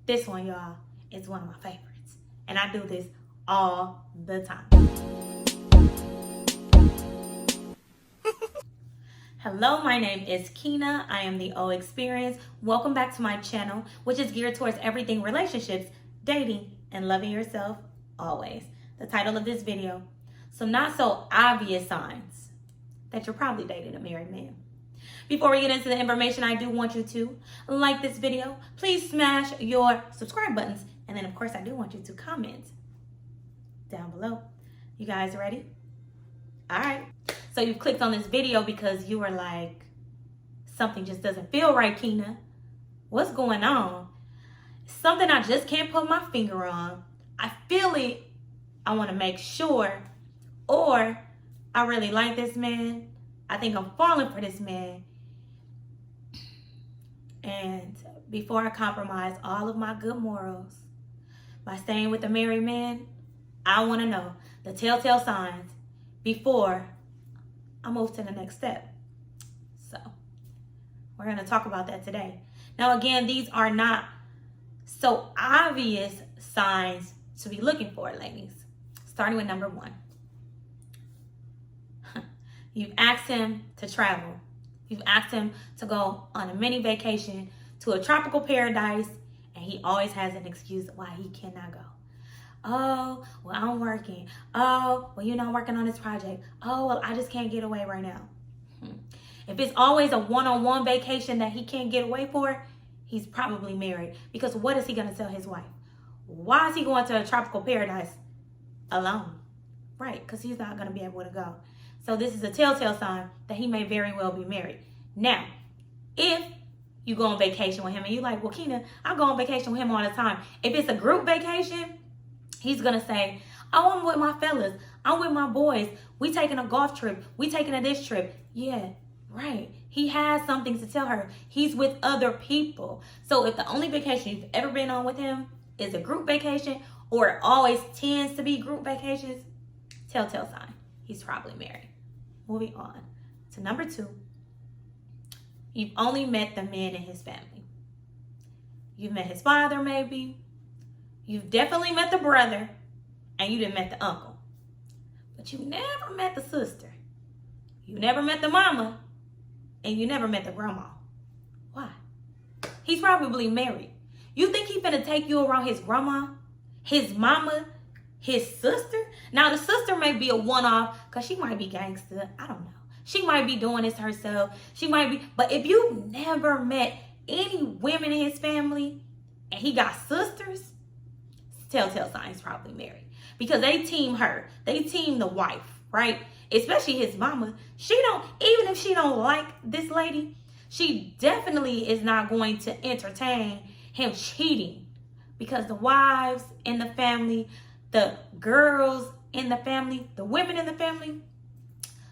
This one, y'all, is one of my favorites. And I do this all the time. Hello, my name is Kina. I am the THEOXPERIENCE. Welcome back to my channel, which is geared towards everything relationships, dating, and loving yourself always. The title of this video, some not so obvious signs that you're probably dating a married man. Before we get into the information, I do want you to like this video. Please smash your subscribe buttons. And then, of course, I do want you to comment down below. You guys ready? All right. So you've clicked on this video because you were like, something just doesn't feel right, Kina. What's going on? Something I just can't put my finger on. I feel it. I want to make sure. Or I really like this man. I think I'm falling for this man. And before I compromise all of my good morals by staying with a married man, I want to know the telltale signs before I move to the next step. So we're going to talk about that today. Now, again, these are not so obvious signs to be looking for, ladies. Starting with number 1. You've asked him to travel. You've asked him to go on a mini vacation to a tropical paradise, and he always has an excuse why he cannot go. Oh, well, I'm working. Oh, well, I'm working on this project. Oh, well, I just can't get away right now. If it's always a one-on-one vacation that he can't get away for, he's probably married. Because what is he going to tell his wife? Why is he going to a tropical paradise alone? Right, because he's not going to be able to go. So this is a telltale sign that he may very well be married. Now, if you go on vacation with him and you're like, well, Kina, I go on vacation with him all the time. If it's a group vacation, he's going to say, oh, I'm with my fellas. I'm with my boys. We taking a golf trip. We taking a this trip. Yeah, right. He has something to tell her. He's with other people. So if the only vacation you've ever been on with him is a group vacation, or it always tends to be group vacations, telltale sign. He's probably married. Moving on to number 2. You've only met the man and his family. You've met his father, maybe. You've definitely met the brother, and you didn't met the uncle. But you never met the sister. You never met the mama, and you never met the grandma. Why? He's probably married. You think he's gonna take you around his grandma, his mama, his sister? Now, the sister may be a one-off because she might be gangster. I don't know. She might be doing this herself. She might be. But if you never met any women in his family and he got sisters, telltale sign he's probably married. Because they team her. They team the wife, right? Especially his mama. Even if she don't like this lady, she definitely is not going to entertain him cheating. Because the wives in the family, the girls in the family, the women in the family,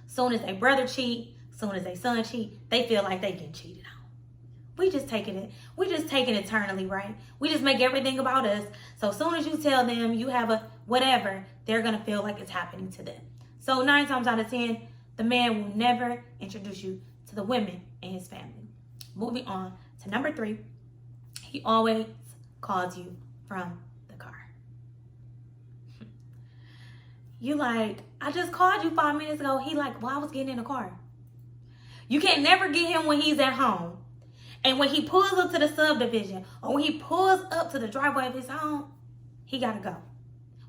soon as their brother cheat, soon as their son cheat, they feel like they get cheated on. We just taking it eternally, right? We just make everything about us. So as soon as you tell them you have a whatever, they're going to feel like it's happening to them. So 9 times out of 10, the man will never introduce you to the women in his family. Moving on to number 3, he always calls you from the car. You like, I just called you 5 minutes ago. He like, well, I was getting in the car. You can't never get him when he's at home. And when he pulls up to the subdivision or when he pulls up to the driveway of his home, he got to go.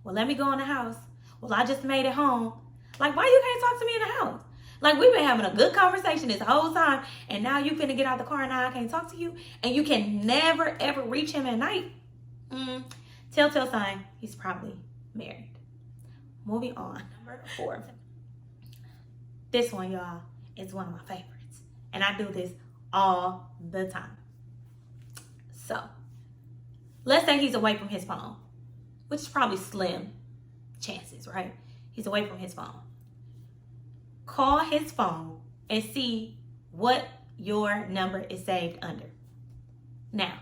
Well, let me go in the house. Well, I just made it home. Like, why you can't talk to me in the house? Like, we've been having a good conversation this whole time, and now you finna get out the car and now I can't talk to you, and you can never, ever reach him at night. Telltale sign, he's probably married. Moving on, number 4. This one, y'all, is one of my favorites. And I do this all the time. So, let's say he's away from his phone, which is probably slim chances, right? He's away from his phone. Call his phone and see what your number is saved under. Now,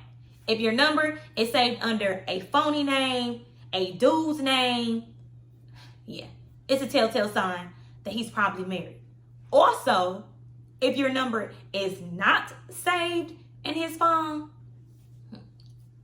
if your number is saved under a phony name, a dude's name, yeah, it's a telltale sign that he's probably married. Also, if your number is not saved in his phone,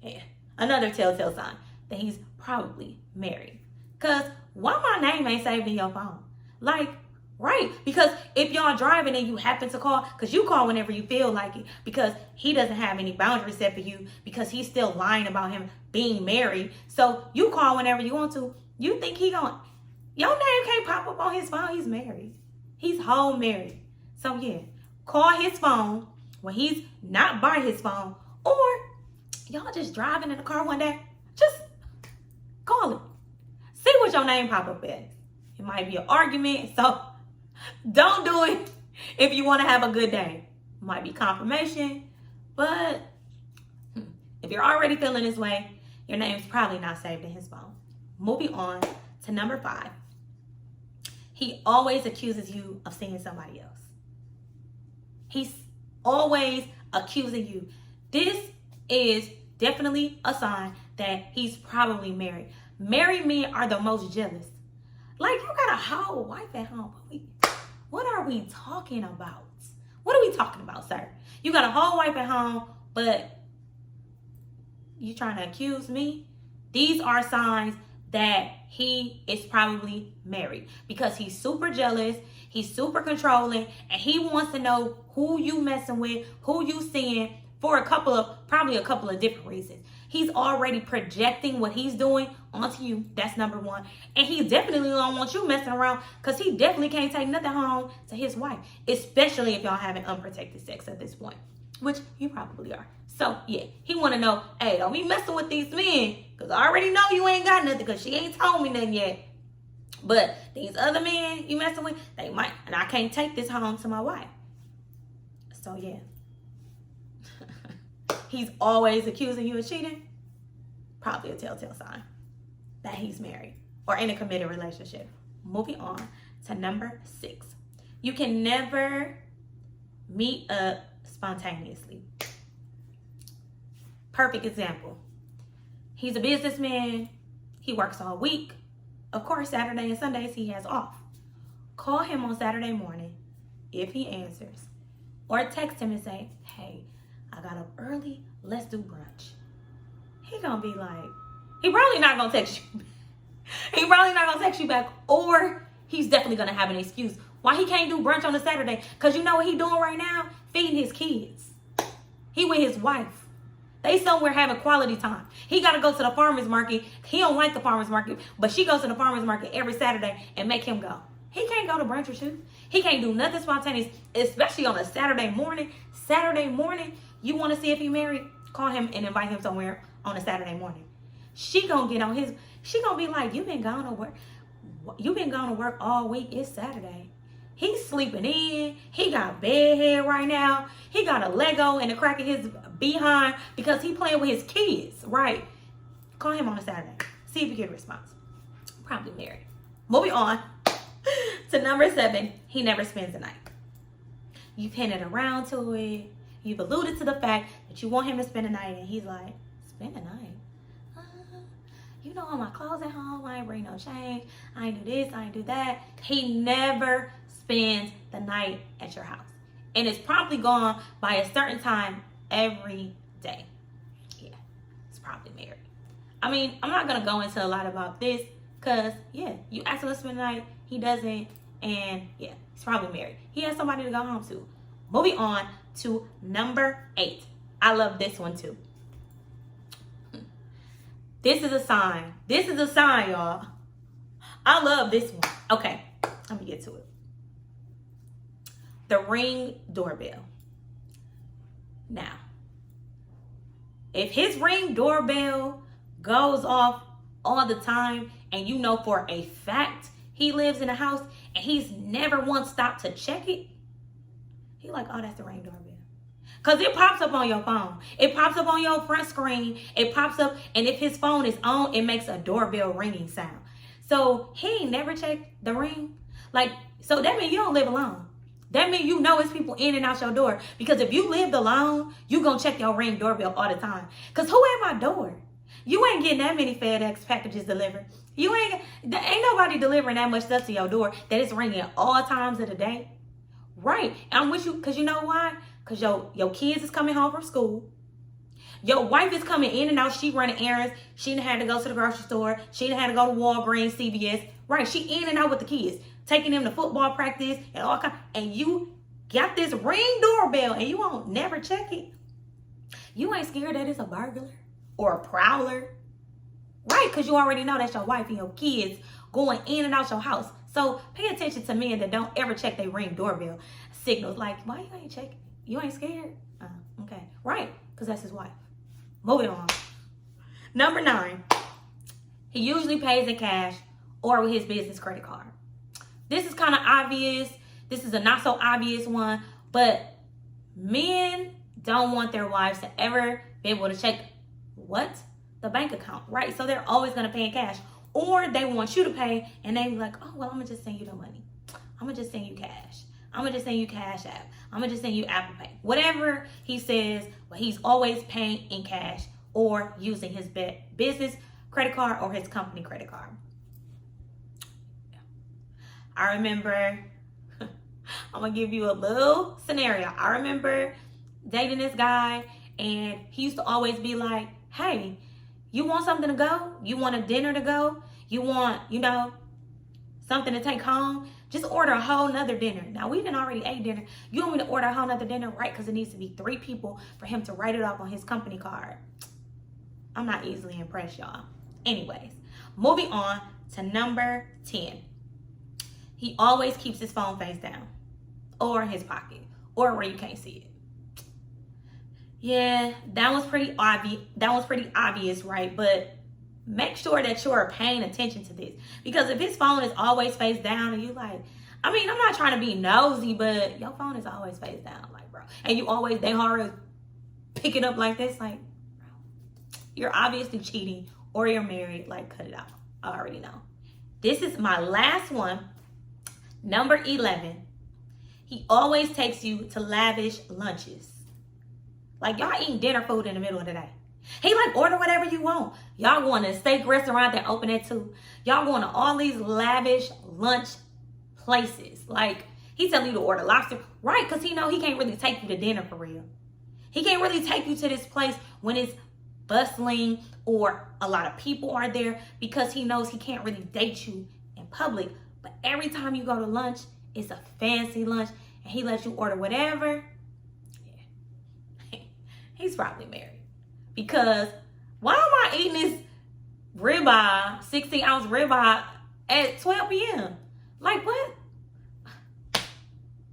yeah, Another telltale sign that he's probably married. Because why my name ain't saved in your phone? Like, right. Because if y'all driving and you happen to call, because you call whenever you feel like it, because he doesn't have any boundaries set for you, because he's still lying about him being married. So you call whenever you want to. You think your name can't pop up on his phone. He's married. He's home married. So yeah, call his phone when he's not by his phone, or y'all just driving in the car one day, just call it. See what your name pop up as. It might be an argument, so don't do it if you want to have a good day. It might be confirmation, but if you're already feeling this way, your name's probably not saved in his phone. Moving on to number 5. He always accuses you of seeing somebody else. He's always accusing you. This is definitely a sign that he's probably married. Married men are the most jealous. Like, you got a whole wife at home. What are we talking about? What are we talking about, sir? You got a whole wife at home, but you trying to accuse me? These are signs that he is probably married, because he's super jealous, he's super controlling, and he wants to know who you messing with, who you seeing, for probably a couple of different reasons. He's already projecting what he's doing onto you. That's number 1. And he definitely don't want you messing around, because he definitely can't take nothing home to his wife, especially if y'all having unprotected sex at this point, which you probably are. So yeah, he want to know, hey, don't be messing with these men, because I already know you ain't got nothing, because she ain't told me nothing yet. But these other men you messing with, they might, and I can't take this home to my wife. So yeah. He's always accusing you of cheating. Probably a telltale sign that he's married or in a committed relationship. Moving on to number 6. You can never meet up spontaneously. Perfect example. He's a businessman. He works all week. Of course, Saturday and Sundays he has off. Call him on Saturday morning if he answers, or text him and say, hey, I got up early, let's do brunch. He gonna be like, he probably not gonna text you. He probably not gonna text you back, or he's definitely gonna have an excuse why he can't do brunch on a Saturday. Because you know what he doing right now? Feeding his kids. He with his wife. They somewhere having quality time. He gotta go to the farmer's market. He don't like the farmer's market, but she goes to the farmer's market every Saturday and make him go. He can't go to brunch with you. He can't do nothing spontaneous, especially on a Saturday morning. Saturday morning, you want to see if he married? Call him and invite him somewhere on a Saturday morning. She gonna get on his, she gonna be like, you've been gone to work all week. It's Saturday. He's sleeping in. He got bedhead right now. He got a Lego in the crack of his behind because he playing with his kids, right? Call him on a Saturday. See if you get a response. Probably married. Moving on to number 7. He never spends the night. You've hinted around to it. You've alluded to the fact that you want him to spend the night, and he's like, spend the night? You know, all my clothes at home. I ain't bring no change. I ain't do this. I ain't do that. He never spends the night at your house. And it's probably gone by a certain time every day. Yeah, he's probably married. I mean, I'm not going to go into a lot about this because, yeah, you ask him to spend the night. He doesn't. And, yeah, he's probably married. He has somebody to go home to. Moving on to number 8. I love this one too. This is a sign. This is a sign, y'all. I love this one. Okay, let me get to it. The Ring doorbell. Now, if his Ring doorbell goes off all the time, and you know for a fact he lives in a house and he's never once stopped to check it, he like, oh, that's the Ring doorbell. Because it pops up on your phone. It pops up on your front screen. It pops up, and if his phone is on, it makes a doorbell ringing sound. So he ain't never checked the Ring. Like, so that means you don't live alone. That means you know it's people in and out your door. Because if you lived alone, you gonna check your Ring doorbell all the time. Because who at my door? You ain't getting that many FedEx packages delivered. Ain't nobody delivering that much stuff to your door that it's ringing all times of the day. Right. And I'm with you, because you know why? Because your kids is coming home from school. Your wife is coming in and out. She running errands. She done had to go to the grocery store. She done had to go to Walgreens, CVS. Right, she in and out with the kids, taking them to football practice and all kinds. And you got this Ring doorbell and you won't never check it. You ain't scared that it's a burglar or a prowler. Right, because you already know that's your wife and your kids going in and out your house. So pay attention to men that don't ever check their Ring doorbell signals. Like, why you ain't checking? You ain't scared? Okay. Right, because that's his wife. Moving on. Number 9. He usually pays in cash or with his business credit card. This is kind of obvious. This is a not so obvious one. But men don't want their wives to ever be able to check the bank account, right? So they're always going to pay in cash. Or they want you to pay and they be like, oh, well, I'm going to just send you the money. I'm going to just send you cash. I'm going to just send you Cash App. I'm going to just send you Apple Pay. Whatever he says, but he's always paying in cash or using his business credit card or his company credit card. I remember, I'm going to give you a little scenario. I remember dating this guy and he used to always be like, hey, you want something to go? You want a dinner to go? You want, something to take home? Just order a whole nother dinner. Now, we done already ate dinner. You want me to order a whole nother dinner? Right, because it needs to be 3 people for him to write it off on his company card. I'm not easily impressed, y'all. Anyways, moving on to number 10. He always keeps his phone face down or in his pocket or where you can't see it. Yeah, that was pretty obvious, right? But make sure that you're paying attention to this. Because if his phone is always face down and you like, I'm not trying to be nosy, but your phone is always face down, like, bro. And they always pick it up like this, like, bro, you're obviously cheating or you're married, like, cut it out. I already know. This is my last one. Number 11. He always takes you to Lavish Lunches. Like, y'all eating dinner food in the middle of the day. He like, order whatever you want. Y'all going to a steak restaurant that open at 2. Y'all going to all these lavish lunch places. Like, he telling you to order lobster. Right, because he know he can't really take you to dinner for real. He can't really take you to this place when it's bustling or a lot of people are there because he knows he can't really date you in public. But every time you go to lunch, it's a fancy lunch and he lets you order whatever. Yeah. He's probably married. Because why am I eating this ribeye, 16-ounce ribeye at 12 p.m.? Like, what?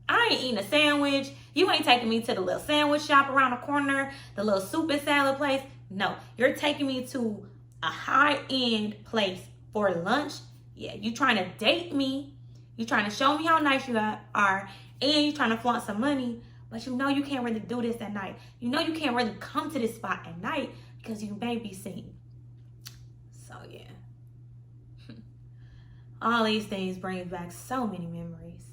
I ain't eating a sandwich. You ain't taking me to the little sandwich shop around the corner, the little soup and salad place. No, you're taking me to a high-end place for lunch. Yeah, you trying to date me. You trying to show me how nice you are. And you trying to flaunt some money. But you know you can't really do this at night. You know you can't really come to this spot at night because you may be seen. So, yeah. All these things bring back so many memories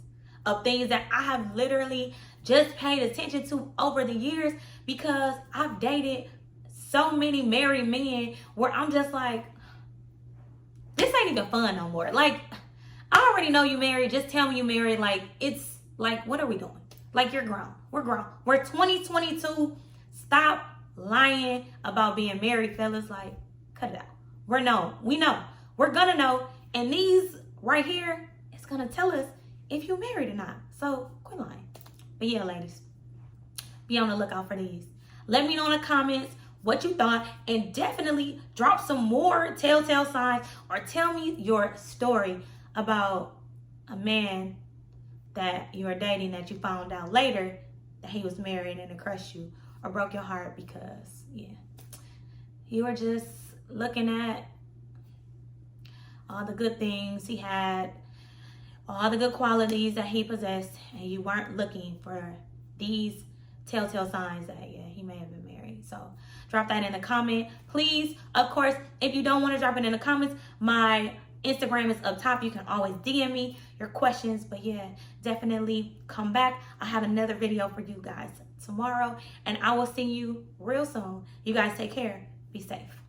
of things that I have literally just paid attention to over the years because I've dated so many married men where I'm just like, this ain't even fun no more. Like, I already know you married. Just tell me you married. Like, it's like, what are we doing? Like, you're grown. We're grown. We're 2022. Stop lying about being married, fellas. Like, cut it out. We know. We're gonna know. And these right here, it's gonna tell us if you're married or not. So, quit lying. But yeah, ladies, be on the lookout for these. Let me know in the comments what you thought. And definitely drop some more telltale signs or tell me your story about a man that you were dating that you found out later that he was married and it crushed you or broke your heart because, yeah, you were just looking at all the good things he had, all the good qualities that he possessed, and you weren't looking for these telltale signs that, yeah, he may have been married. So drop that in the comment. Please, of course, if you don't want to drop it in the comments, my Instagram is up top. You can always DM me your questions. But yeah, definitely come back. I have another video for you guys tomorrow. And I will see you real soon. You guys take care. Be safe.